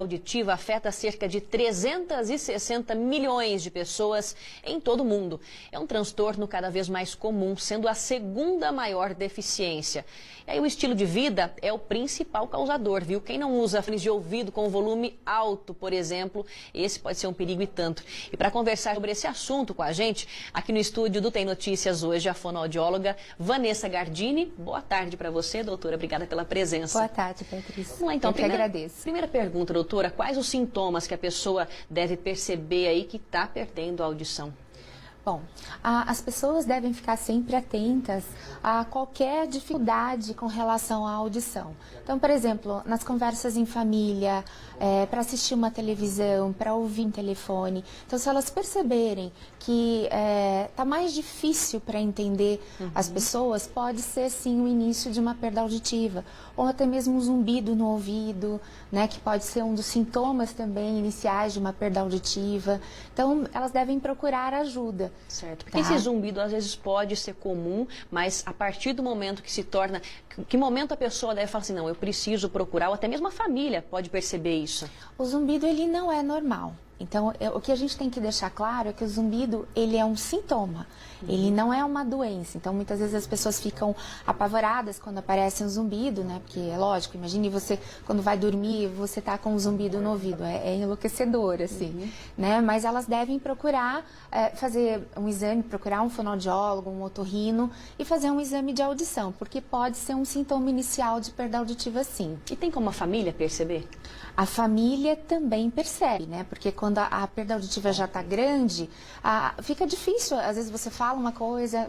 auditiva afeta cerca de 360 milhões de pessoas em todo o mundo. É um transtorno cada vez mais comum, sendo a segunda maior deficiência. E aí o estilo de vida é o principal causador, viu? Quem não usa fones de ouvido com volume alto, por exemplo, esse pode ser um perigo e tanto. E para conversar sobre esse assunto com a gente, aqui no estúdio do Tem Notícias hoje, a fonoaudióloga Vanessa Gardini. Boa tarde para você, doutora. Obrigada pela presença. Boa tarde, Patrícia. Vamos lá, então. Eu que agradeço. Primeira pergunta, doutora. Quais os sintomas que a pessoa deve perceber aí que está perdendo a audição? Bom, as pessoas devem ficar sempre atentas a qualquer dificuldade com relação à audição. Então, por exemplo, nas conversas em família, para assistir uma televisão, para ouvir um telefone. Então, se elas perceberem que está mais difícil para entender as pessoas, pode ser sim o início de uma perda auditiva. Ou até mesmo um zumbido no ouvido, né, que pode ser um dos sintomas também iniciais de uma perda auditiva. Então, elas devem procurar ajuda. Certo, porque esse zumbido às vezes pode ser comum, mas a partir do momento que se torna... Que momento a pessoa deve falar assim, não, eu preciso procurar, ou até mesmo a família pode perceber isso? O zumbido, ele não é normal. Então, o que a gente tem que deixar claro é que o zumbido, ele é um sintoma, ele não é uma doença. Então, muitas vezes as pessoas ficam apavoradas quando aparece um zumbido, né? Porque, é lógico, imagine você, quando vai dormir, você tá com um zumbido no ouvido, é enlouquecedor, assim, né? Mas elas devem procurar fazer um exame, procurar um fonoaudiólogo, um otorrino e fazer um exame de audição, porque pode ser um sintoma inicial de perda auditiva, sim. E tem como a família perceber? A família também percebe, né? Porque quando a perda auditiva já está grande, fica difícil. Às vezes você fala uma coisa,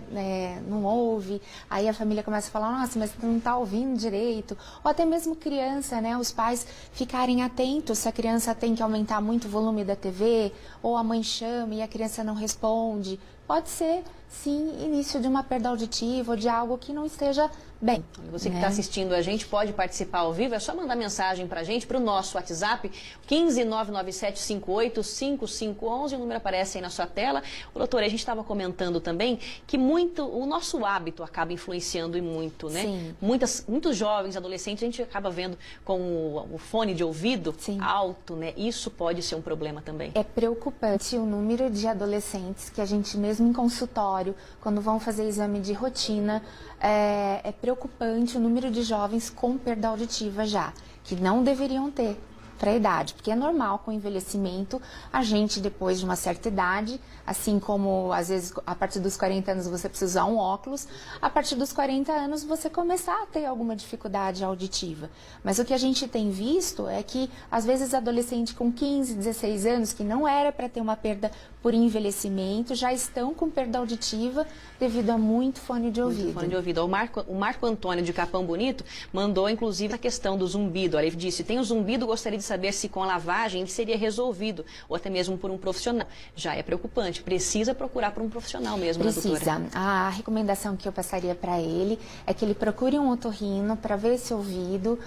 não ouve, aí a família começa a falar, nossa, mas você não está ouvindo direito. Ou até mesmo criança, né? Os pais ficarem atentos se a criança tem que aumentar muito o volume da TV, ou a mãe chama e a criança não responde. Pode ser, sim, início de uma perda auditiva ou de algo que não esteja bem. Você que está assistindo a gente pode participar ao vivo, é só mandar mensagem para a gente, para o nosso WhatsApp, 15997585511, o número aparece aí na sua tela. Doutora, a gente estava comentando também que o nosso hábito acaba influenciando e muito, né? Sim. Muitos jovens, adolescentes, a gente acaba vendo com o fone de ouvido alto, né? Isso pode ser um problema também. É preocupante o número de adolescentes que a gente mesmo em consultório, quando vão fazer exame de rotina, é preocupante o número de jovens com perda auditiva já, que não deveriam ter para a idade, porque é normal com o envelhecimento, a gente depois de uma certa idade, assim como às vezes a partir dos 40 anos você precisa usar um óculos, a partir dos 40 anos você começar a ter alguma dificuldade auditiva. Mas o que a gente tem visto é que às vezes adolescentes com 15, 16 anos, que não era para ter uma perda por envelhecimento, já estão com perda auditiva devido a muito fone de ouvido. Muito fone de ouvido. O Marco Antônio de Capão Bonito mandou inclusive a questão do zumbido. Ele disse, tem o zumbido, gostaria de saber se com a lavagem ele seria resolvido, ou até mesmo por um profissional. Já é preocupante, precisa procurar por um profissional mesmo, Precisa. Né, doutora? A recomendação que eu passaria para ele é que ele procure um otorrino para ver esse ouvido,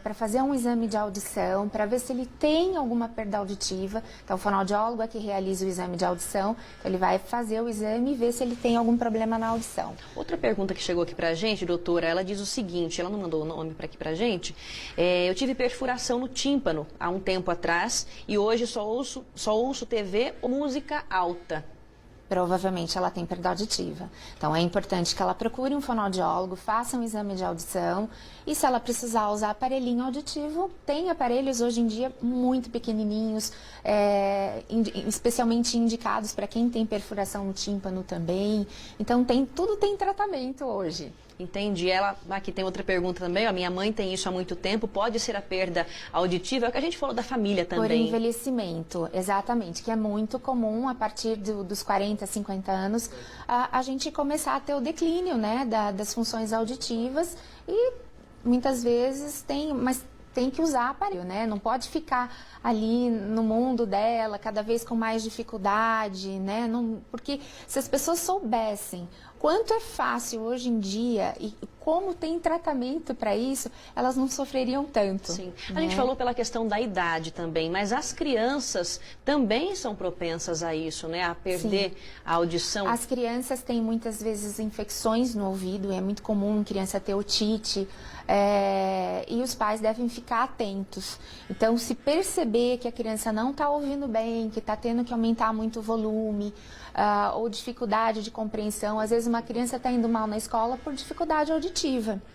para fazer um exame de audição, para ver se ele tem alguma perda auditiva. Então, o fonoaudiólogo é que realiza o exame de audição, então ele vai fazer o exame e ver se ele tem algum problema na audição. Outra pergunta que chegou aqui pra gente, doutora, ela diz o seguinte, ela não mandou o nome para aqui pra gente, eu tive perfuração no tímpano há um tempo atrás e hoje só ouço TV ou música alta. Provavelmente ela tem perda auditiva. Então é importante que ela procure um fonoaudiólogo, faça um exame de audição e se ela precisar usar aparelhinho auditivo, tem aparelhos hoje em dia muito pequenininhos, especialmente indicados para quem tem perfuração no tímpano também. Então tudo tem tratamento hoje. Entendi. Aqui tem outra pergunta também, a minha mãe tem isso há muito tempo, pode ser a perda auditiva? É o que a gente falou da família também. Por envelhecimento, exatamente, que é muito comum a partir dos 40, 50 anos, a gente começar a ter o declínio, né, das funções auditivas e muitas vezes tem que usar aparelho, né? Não pode ficar ali no mundo dela, cada vez com mais dificuldade, né? Porque se as pessoas soubessem quanto é fácil hoje em dia e como tem tratamento para isso, elas não sofreriam tanto. Sim. Né? A gente falou pela questão da idade também, mas as crianças também são propensas a isso, né? A perder a audição. As crianças têm muitas vezes infecções no ouvido, é muito comum criança ter otite, e os pais devem ficar atentos. Então, se perceber que a criança não está ouvindo bem, que está tendo que aumentar muito o volume, ou dificuldade de compreensão, às vezes uma criança está indo mal na escola por dificuldade auditiva.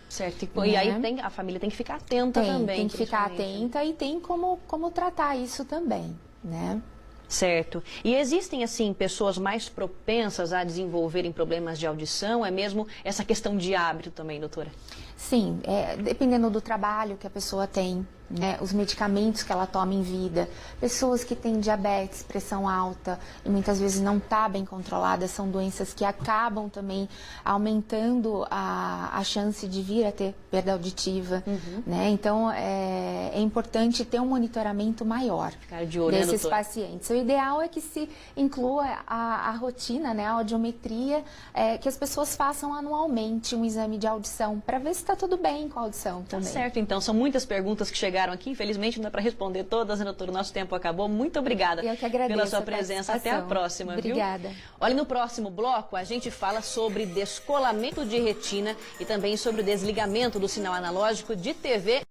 Certo, e aí a família tem que ficar atenta também. Tem que ficar atenta e tem como tratar isso também, né? Certo. E existem, assim, pessoas mais propensas a desenvolverem problemas de audição? É mesmo essa questão de hábito também, doutora? Sim, dependendo do trabalho que a pessoa tem, né, os medicamentos que ela toma em vida, pessoas que têm diabetes, pressão alta e muitas vezes não está bem controlada, são doenças que acabam também aumentando a chance de vir a ter perda auditiva, né? Então é importante ter um monitoramento maior desses pacientes. O ideal é que se inclua a rotina, né, a audiometria, que as pessoas façam anualmente um exame de audição para ver se está tudo bem com a audição também. Tá certo, então são muitas perguntas que chegaram aqui, infelizmente não dá para responder todas, né, doutora? O nosso tempo acabou. Muito obrigada pela sua presença. Até a próxima, Obrigada. Viu? Olha, no próximo bloco a gente fala sobre descolamento de retina e também sobre o desligamento do sinal analógico de TV.